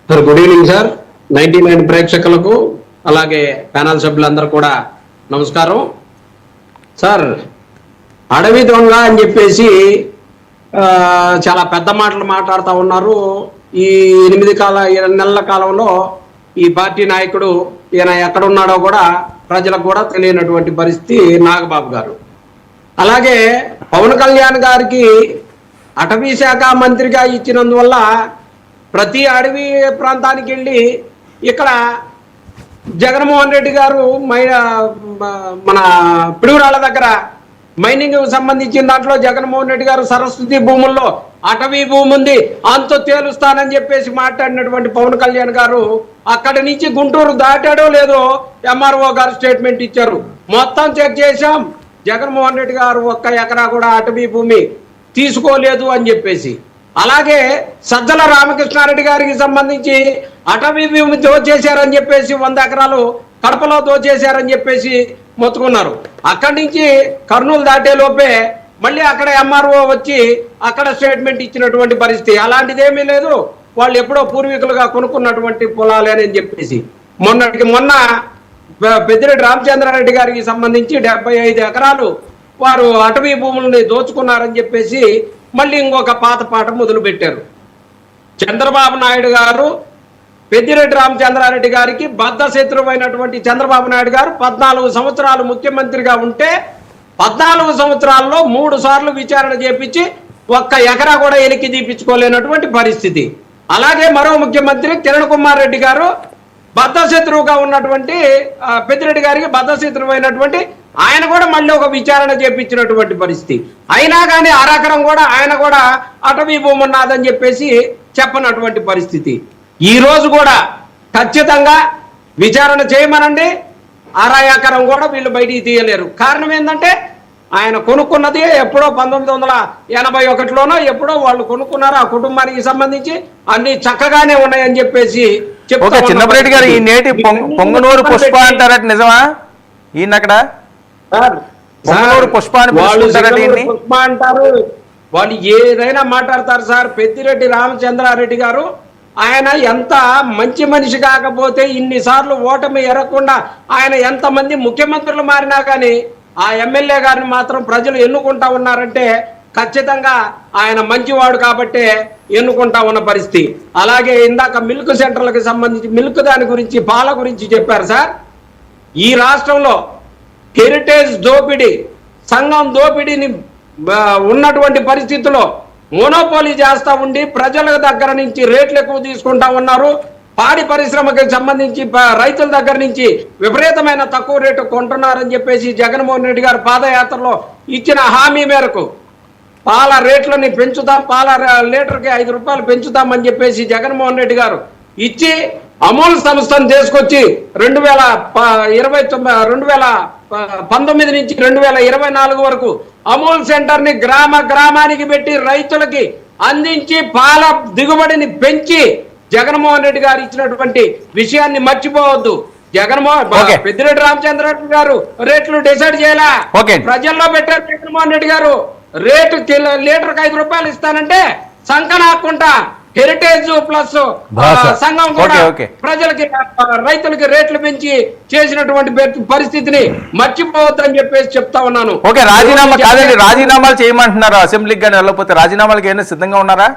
Sir good evening sir. 99 ప్రేక్షకులకు అలాగే panel సభ్యులందరూ కూడా నమస్కారం. సార్ అడవి దొంగ అని చెప్పేసి చాలా పెద్ద మాటలు మాట్లాడుతూ ఉన్నారు. ఈ 8 నెలల కాలంలో ఈ పార్టీ నాయకుడు ఈయన ఎక్కడున్నాడో కూడా ప్రజలకు కూడా తెలియనటువంటి పరిస్థితి నాగబాబు గారు. అలాగే పవన్ కళ్యాణ్ గారికి అటవీ శాఖ మంత్రిగా ఇచ్చినందువల్ల ప్రతి అడవి ప్రాంతానికి వెళ్ళి ఇక్కడ జగన్మోహన్ రెడ్డి గారు మన పిడుగురాళ్ళ దగ్గర మైనింగ్ సంబంధించిన దాంట్లో జగన్మోహన్ రెడ్డి గారు సరస్వతి భూముల్లో అటవీ భూమి ఉంది అంత తేలుస్తానని చెప్పేసి మాట్లాడినటువంటి పవన్ కళ్యాణ్ గారు అక్కడి నుంచి గుంటూరు దాటాడో లేదో ఎంఆర్ఓ గారు స్టేట్మెంట్ ఇచ్చారు. మొత్తం చెక్ చేశాం, జగన్మోహన్ రెడ్డి గారు 1 ఎకరా కూడా అటవీ భూమి తీసుకోలేదు అని చెప్పేసి. అలాగే సజ్జల రామకృష్ణారెడ్డి గారికి సంబంధించి అటవీ భూమి దోచేశారని చెప్పేసి 100 ఎకరాలు కడపలో దోచేశారని చెప్పేసి మొత్తుకున్నారు. అక్కడి నుంచి కర్నూలు దాటే లోపే మళ్ళీ అక్కడ ఎంఆర్ఓ వచ్చి అక్కడ స్టేట్మెంట్ ఇచ్చినటువంటి పరిస్థితి. అలాంటిదేమీ లేదు, వాళ్ళు ఎప్పుడో పూర్వీకులుగా కొనుక్కున్నటువంటి పొలాలేనని చెప్పేసి. మొన్న పెద్దిరెడ్డి రామచంద్రారెడ్డి గారికి సంబంధించి 75 ఎకరాలు వారు అటవీ భూములని దోచుకున్నారని చెప్పేసి మళ్ళీ ఇంకొక పాత పాట మొదలు పెట్టారు. చంద్రబాబు నాయుడు గారు పెద్దిరెడ్డి రామచంద్రారెడ్డి గారికి బద్ధ శత్రువైనటువంటి చంద్రబాబు నాయుడు గారు 14 సంవత్సరాలు ముఖ్యమంత్రిగా ఉంటే 14 సంవత్సరాల్లో 3 సార్లు విచారణ చేపించి 1 ఎకరా కూడా వెనక్కి తీపించుకోలేనటువంటి పరిస్థితి. అలాగే మరో ముఖ్యమంత్రి కిరణ్ కుమార్ రెడ్డి గారు బద్ధశత్రువుగా ఉన్నటువంటి పెద్దిరెడ్డి గారికి బద్ధశత్రువైనటువంటి ఆయన కూడా మళ్ళీ ఒక విచారణ చేపించినటువంటి పరిస్థితి. అయినా కానీ అరాకరం కూడా ఆయన కూడా అటవీ భూమి ఉన్నదని చెప్పేసి చెప్పనటువంటి పరిస్థితి. ఈ రోజు కూడా ఖచ్చితంగా విచారణ చేయమనండి, ఎకరం కూడా వీళ్ళు బయటికి తీయలేరు. కారణం ఏంటంటే ఆయన కొనుక్కున్నది ఎప్పుడో 1981లోనో ఎప్పుడో వాళ్ళు కొనుక్కున్నారు. ఆ కుటుంబానికి సంబంధించి అన్ని చక్కగానే ఉన్నాయని చెప్పేసి చెప్తారు. చిన్నపరెడ్డి గారు ఈ నేటి పొంగనూరు పుష్ప అంటారట నిజమా? ఈయన అక్కడ పుష్ప అంటారు, వాళ్ళు ఏదైనా మాట్లాడతారు సార్. పెద్దిరెడ్డి రామచంద్రారెడ్డి గారు ఆయన ఎంత మంచి మనిషి కాకపోతే ఇన్నిసార్లు ఓటమి ఎరగకుండా ఆయన ఎంతమంది ముఖ్యమంత్రులు మారినా కానీ ఆ ఎమ్మెల్యే గారిని మాత్రం ప్రజలు ఎన్నుకుంటా ఉన్నారంటే ఖచ్చితంగా ఆయన మంచివాడు కాబట్టే ఎన్నుకుంటా ఉన్న పరిస్థితి. అలాగే ఇందాక మిల్క్ సెంటర్లకు సంబంధించి మిల్క్ దాని గురించి పాల గురించి చెప్పారు సార్. ఈ రాష్ట్రంలో హెరిటేజ్ దోపిడీ సంఘం దోపిడీని ఉన్నటువంటి పరిస్థితుల్లో మోనోపోలీ చేస్తూ ఉండి ప్రజల దగ్గర నుంచి రేట్లు ఎక్కువ తీసుకుంటా ఉన్నారు. పాడి పరిశ్రమకి సంబంధించి రైతుల దగ్గర నుంచి విపరీతమైన తక్కువ రేటు కొంటున్నారని చెప్పేసి జగన్మోహన్ రెడ్డి గారు పాదయాత్రలో ఇచ్చిన హామీ మేరకు పాల రేట్లని పెంచుతాం, పాల లీటర్కి 5 రూపాయలు పెంచుతామని చెప్పేసి జగన్మోహన్ రెడ్డి గారు ఇచ్చి అమూల్ సంస్థను తీసుకొచ్చి 2019 నుంచి 2024 వరకు అమూల్ సెంటర్ ని గ్రామానికి పెట్టి రైతులకి అందించి పాల దిగుబడిని పెంచి జగన్మోహన్ రెడ్డి గారు ఇచ్చినటువంటి విషయాన్ని మర్చిపోవద్దు. పెద్దిరెడ్డి రామచంద్రారెడ్డి గారు రేట్లు డిసైడ్ చేయాలా, ప్రజల్లో పెట్టారు. జగన్మోహన్ రెడ్డి గారు రేటు లీటర్కి 5 రూపాయలు ఇస్తానంటే సంకనాకుంటా హెరిటేజ్ ప్లస్ సంఘం కూడా ప్రజలకి రైతులకి రేట్లు పెంచి చేసినటువంటి పరిస్థితిని మర్చిపోవద్దని చెప్పేసి చెప్తా ఉన్నాను. రాజీనామాలు చేయమంటున్నారు అసెంబ్లీకి కానీ వెళ్ళకపోతే రాజీనామాలకి ఏమైనా సిద్ధంగా ఉన్నారా?